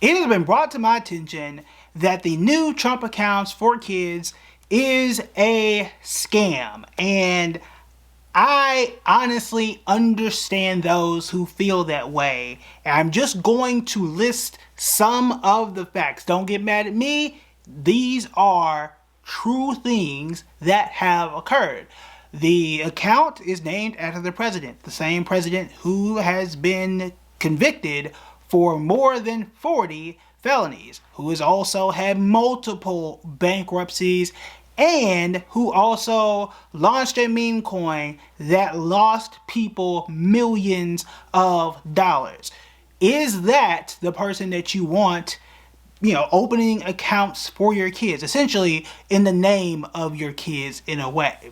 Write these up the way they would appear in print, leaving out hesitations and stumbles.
It has been brought to my attention that the new Trump accounts for kids is a scam, and I honestly understand those who feel that way. And I'm just going to list some of the facts. Don't get mad at me. These are true things that have occurred. The account is named after the president, the same president who has been convicted for more than 40 felonies, who has also had multiple bankruptcies, and who also launched a meme coin that lost people millions of dollars. Is that the person that you want, opening accounts for your kids, essentially in the name of your kids in a way?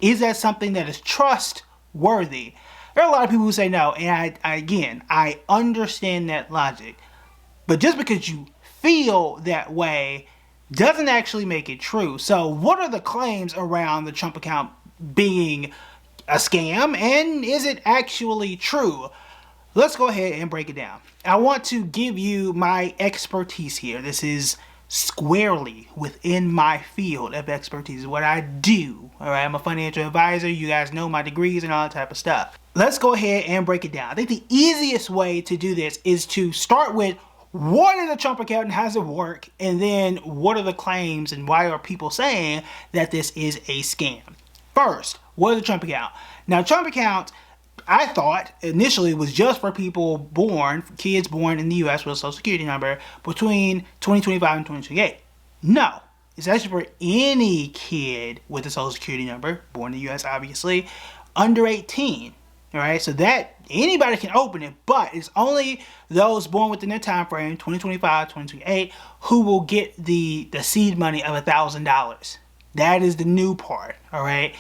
Is that something that is trustworthy? There are a lot of people who say no, and I understand that logic. But just because you feel that way doesn't actually make it true. So what are the claims around the Trump account being a scam, and is it actually true? Let's go ahead and break it down. I want to give you my expertise here. This is squarely within my field of expertise, what I do. All right, I'm a financial advisor. You guys know my degrees and all that type of stuff. Let's go ahead and break it down. I think the easiest way to do this is to start with what is a Trump account and how does it work, and then what are the claims and why are people saying that this is a scam. First, what is a Trump account? Now, Trump account, I thought initially was just for kids born in the U.S. with a social security number between 2025 and 2028. No, it's actually for any kid with a social security number, born in the U.S. obviously, under 18. All right, so that anybody can open it, but it's only those born within their time frame, 2025, 2028, who will get the seed money of $1,000. That is the new part. All right.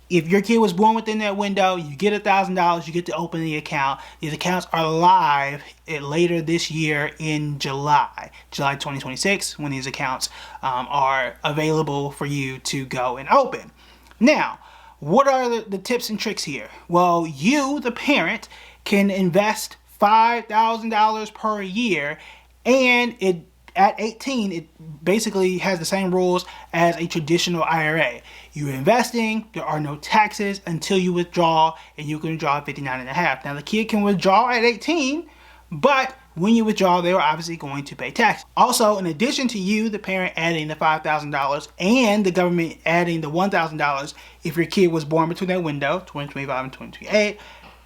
If your kid was born within that window, you get $1,000, you get to open the account. These accounts are live later this year in July 2026, when these accounts are available for you to go and open. Now, what are the tips and tricks here? Well, you, the parent, can invest $5,000 per year, and at 18, it basically has the same rules as a traditional IRA. You're investing, there are no taxes until you withdraw, and you can withdraw at 59.5. Now, the kid can withdraw at 18, but when you withdraw, they are obviously going to pay tax. Also, in addition to you, the parent, adding the $5,000 and the government adding the $1,000 if your kid was born between that window, 2025 and 2028,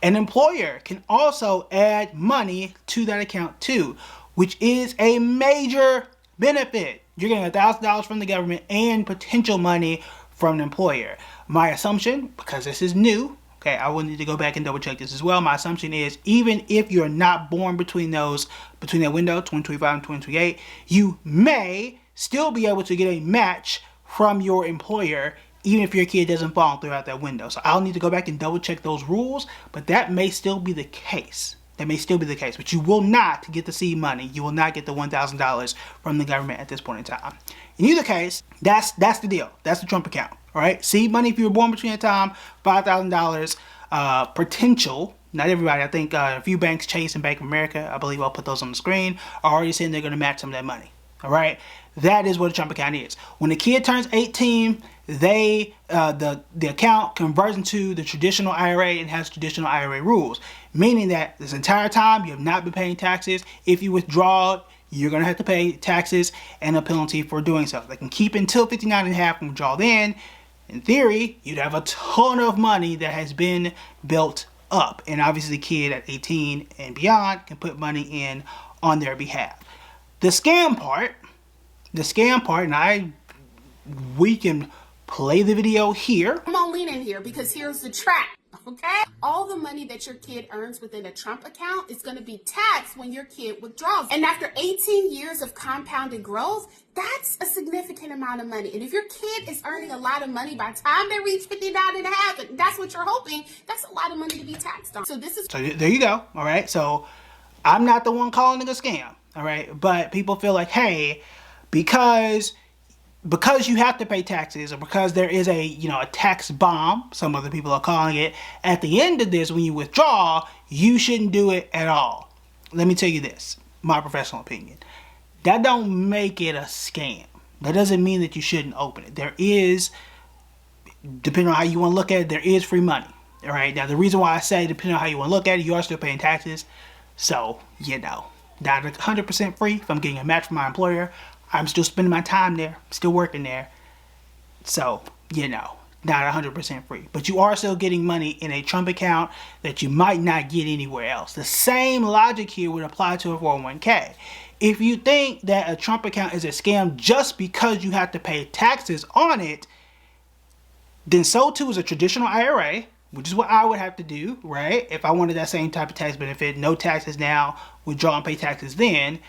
an employer can also add money to that account too, which is a major benefit. You're getting $1,000 from the government and potential money from an employer. My assumption, because this is new, okay, I will need to go back and double check this as well. My assumption is even if you're not born between that window, 2025 and 2028, you may still be able to get a match from your employer even if your kid doesn't fall throughout that window. So I'll need to go back and double check those rules, but that may still be the case. But you will not get the seed money. You will not get the $1,000 from the government at this point in time. In either case, that's the deal. That's the Trump account. All right, seed money if you were born between that time, $5,000 potential. Not everybody. I think a few banks, Chase and Bank of America, I believe I'll put those on the screen, are already saying they're going to match some of that money. All right, that is what a Trump account is. When the kid turns 18, the account converts into the traditional IRA and has traditional IRA rules, meaning that this entire time you have not been paying taxes. If you withdraw, you're going to have to pay taxes and a penalty for doing so. They can keep until 59.5 and withdraw then. In theory, you'd have a ton of money that has been built up, and obviously the kid at 18 and beyond can put money in on their behalf. The scam part, and we can play the video here. I'm gonna lean in here because here's the trap, okay? All the money that your kid earns within a Trump account is gonna be taxed when your kid withdraws. And after 18 years of compounded growth, that's a significant amount of money. And if your kid is earning a lot of money by the time they reach 59.5, and that's what you're hoping, that's a lot of money to be taxed on. So there you go, all right? So I'm not the one calling it a scam, all right? But people feel like, hey, because you have to pay taxes, or because there is a tax bomb, some other people are calling it, at the end of this, when you withdraw, you shouldn't do it at all. Let me tell you this. my professional opinion. That don't make it a scam. That doesn't mean that you shouldn't open it. There is, depending on how you want to look at it, there is free money. All right. Now, the reason why I say depending on how you want to look at it, you are still paying taxes. So, not 100% free. If I'm getting a match from my employer, I'm still spending my time there, still working there. So, not 100% free. But you are still getting money in a Trump account that you might not get anywhere else. The same logic here would apply to a 401k. If you think that a Trump account is a scam just because you have to pay taxes on it, then so too is a traditional IRA, which is what I would have to do, right? If I wanted that same type of tax benefit, no taxes now, withdraw and pay taxes then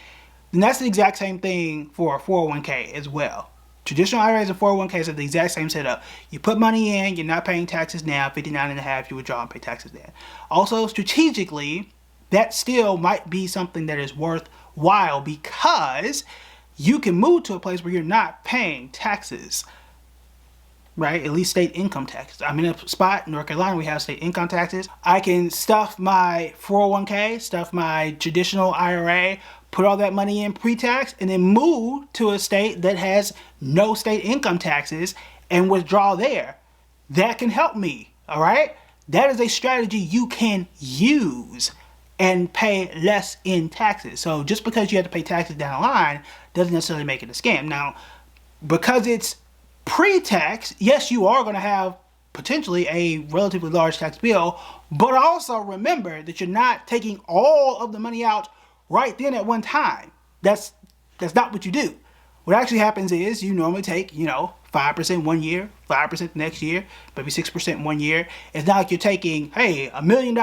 that's the exact same thing for a 401k as well. Traditional IRAs and 401ks are the exact same setup. You put money in, you're not paying taxes now, 59.5, you withdraw and pay taxes then. Also, strategically, that still might be something that is worthwhile because you can move to a place where you're not paying taxes, right? At least state income taxes. I'm in a spot in North Carolina, we have state income taxes. I can stuff my 401k, stuff my traditional IRA, put all that money in pre-tax, and then move to a state that has no state income taxes and withdraw there. That can help me, all right? That is a strategy you can use and pay less in taxes. So just because you have to pay taxes down the line doesn't necessarily make it a scam. Now, because it's pre-tax, yes, you are going to have potentially a relatively large tax bill, but also remember that you're not taking all of the money out right then at one time. That's not what you do. What actually happens is you normally take, 5% one year, 5% the next year, maybe 6% one year. It's not like you're taking, hey, $1 million,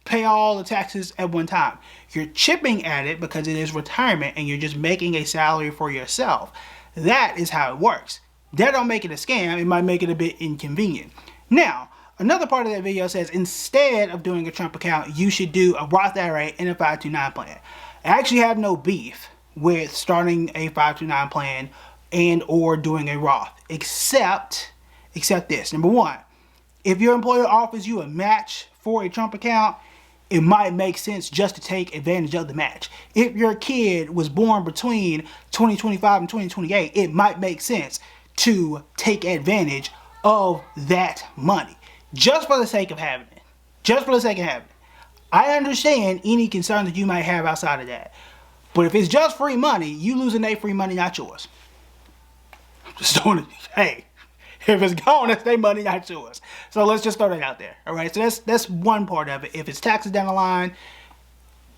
pay all the taxes at one time. You're chipping at it because it is retirement and you're just making a salary for yourself. That is how it works. That don't make it a scam. It might make it a bit inconvenient. Now, another part of that video says instead of doing a Trump account, you should do a Roth IRA and a 529 plan. I actually have no beef with starting a 529 plan and or doing a Roth, except this. Number one, if your employer offers you a match for a Trump account, it might make sense just to take advantage of the match. If your kid was born between 2025 and 2028, it might make sense to take advantage of that money just for the sake of having it. Just for the sake of having it. I understand any concern that you might have outside of that. But if it's just free money, you losing that free money, not yours. I'm just doing it. Hey, if it's gone, that's their money, not yours. So let's just throw that out there. All right. So that's one part of it. If it's taxes down the line,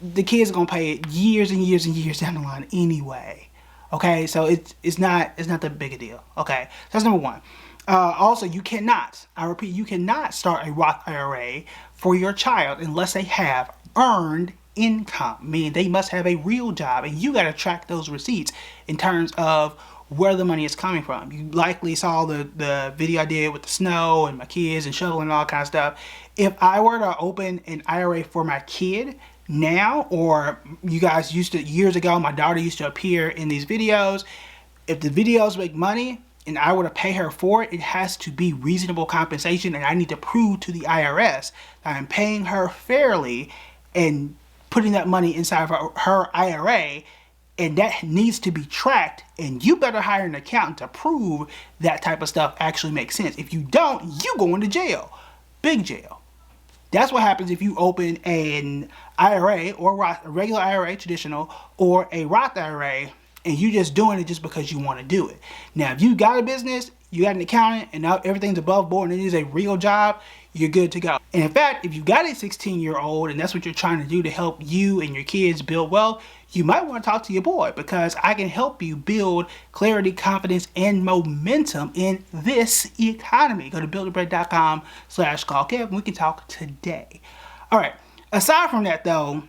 the kids are gonna pay it years and years and years down the line anyway. Okay. So it's not that big a deal. Okay. That's number one. Also, you cannot, I repeat, you cannot start a Roth IRA for your child unless they have earned income, meaning they must have a real job, and you got to track those receipts in terms of where the money is coming from. You likely saw the video I did with the snow and my kids and shoveling and all kind of stuff. If I were to open an IRA for my kid now, or you guys used to, years ago, my daughter used to appear in these videos, if the videos make money and I were to pay her for it, it has to be reasonable compensation, and I need to prove to the IRS that I'm paying her fairly and putting that money inside of her IRA, and that needs to be tracked, and you better hire an accountant to prove that type of stuff actually makes sense. If you don't, you go into jail. Big jail. That's what happens if you open an IRA or Roth, a regular IRA, traditional, or a Roth IRA, and you just doing it just because you want to do it. Now, if you got a business, you got an accountant, and now everything's above board and it is a real job, you're good to go. And in fact, if you got a 16-year-old and that's what you're trying to do to help you and your kids build wealth, you might want to talk to your boy, because I can help you build clarity, confidence, and momentum in this economy. Go to buildabread.com/callkev and we can talk today. All right. Aside from that, though,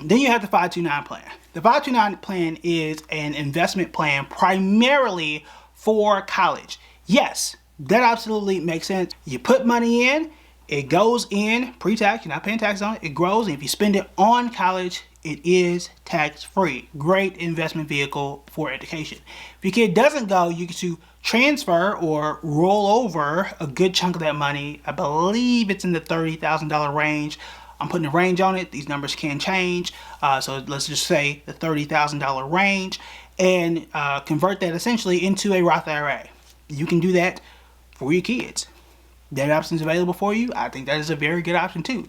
then you have the 529 plan. The 529 plan is an investment plan primarily for college. Yes, that absolutely makes sense. You put money in, it goes in pre-tax, you're not paying tax on it, it grows, and if you spend it on college, it is tax-free. Great investment vehicle for education. If your kid doesn't go, you get to transfer or roll over a good chunk of that money. I believe it's in the $30,000 range I'm putting a range on it. These numbers can change. So let's just say the $30,000 range, and convert that essentially into a Roth IRA. You can do that for your kids. That option is available for you. I think that is a very good option too.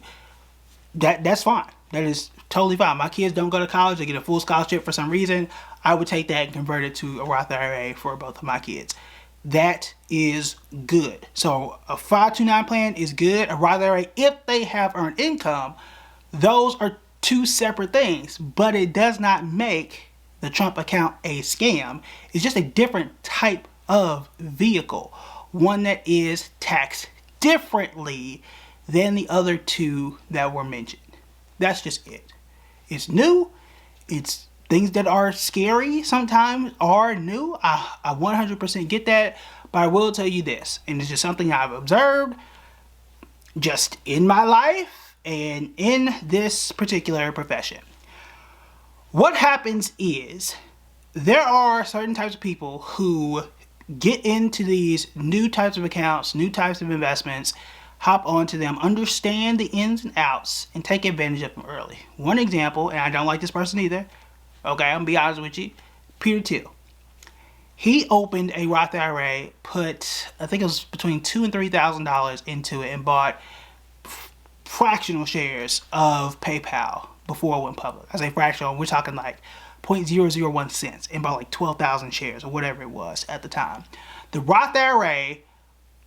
That's fine. That is totally fine. My kids don't go to college. They get a full scholarship for some reason. I would take that and convert it to a Roth IRA for both of my kids. That is good. So a 529 plan is good. A Roth IRA, if they have earned income, those are two separate things. But it does not make the Trump account a scam. It's just a different type of vehicle. One that is taxed differently than the other two that were mentioned. That's just it. It's new. It's things that are scary sometimes are new. I 100% get that. But I will tell you this, and it's just something I've observed just in my life and in this particular profession. What happens is there are certain types of people who get into these new types of accounts, new types of investments, hop onto them, understand the ins and outs, and take advantage of them early. One example, and I don't like this person either, okay, I'm gonna be honest with you, Peter Thiel. He opened a Roth IRA, put, I think it was between $2,000 and $3,000 into it, and bought fractional shares of PayPal before it went public. I say fractional, we're talking like 0.001 cents, and bought like 12,000 shares or whatever it was at the time. The Roth IRA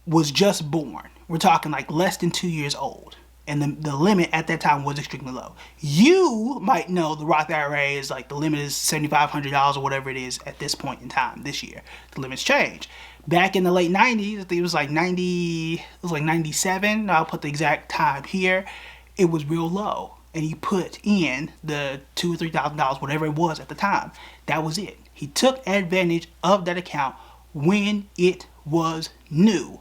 was just born. We're talking like less than 2 years old. And the limit at that time was extremely low. You might know the Roth IRA is like the limit is $7,500 or whatever it is at this point in time this year. The limits change. Back in the late 90s, I think it was like 97. I'll put the exact time here. It was real low. And he put in the $2,000 or $3,000, whatever it was at the time. That was it. He took advantage of that account when it was new.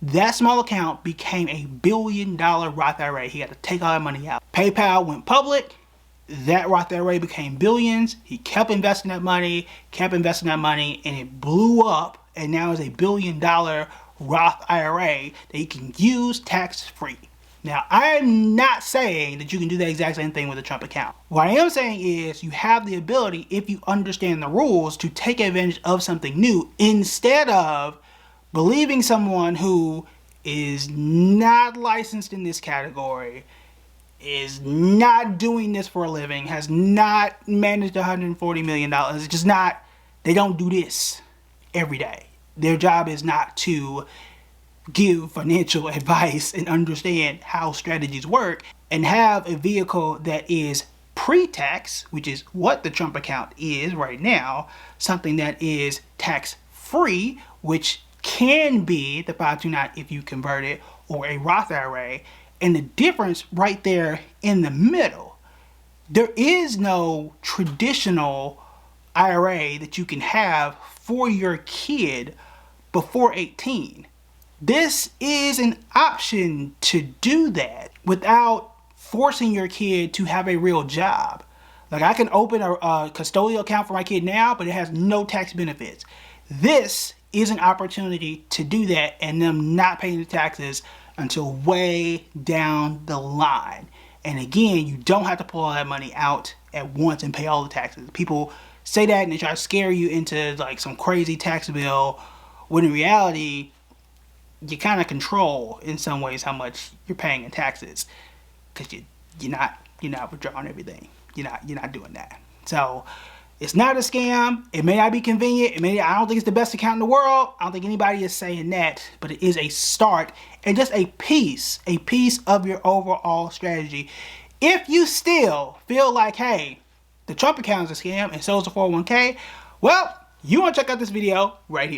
That small account became a $1 billion Roth IRA. He had to take all that money out. PayPal went public. That Roth IRA became billions. He kept investing that money, and it blew up. And now is a $1 billion Roth IRA that you can use tax-free. Now, I'm not saying that you can do the exact same thing with a Trump account. What I am saying is you have the ability, if you understand the rules, to take advantage of something new instead of believing someone who is not licensed in this category, is not doing this for a living, has not managed $140 million. It's just not, they don't do this every day. Their job is not to give financial advice and understand how strategies work, and have a vehicle that is pre-tax, which is what the Trump account is right now, something that is tax-free, which can be the 529 if you convert it, or a Roth IRA. And the difference right there in the middle, there is no traditional IRA that you can have for your kid before 18. This is an option to do that without forcing your kid to have a real job. Like, I can open a custodial account for my kid now, but it has no tax benefits. This is an opportunity to do that and them not paying the taxes until way down the line. And again, you don't have to pull all that money out at once and pay all the taxes. People say that and they try to scare you into like some crazy tax bill, when in reality, you kind of control in some ways how much you're paying in taxes, because you're not withdrawing everything. You're not doing that. So it's not a scam. It may not be convenient. I don't think it's the best account in the world. I don't think anybody is saying that, but it is a start and just a piece of your overall strategy. If you still feel like, hey, the Trump account is a scam and so is the 401k, well, you want to check out this video right here.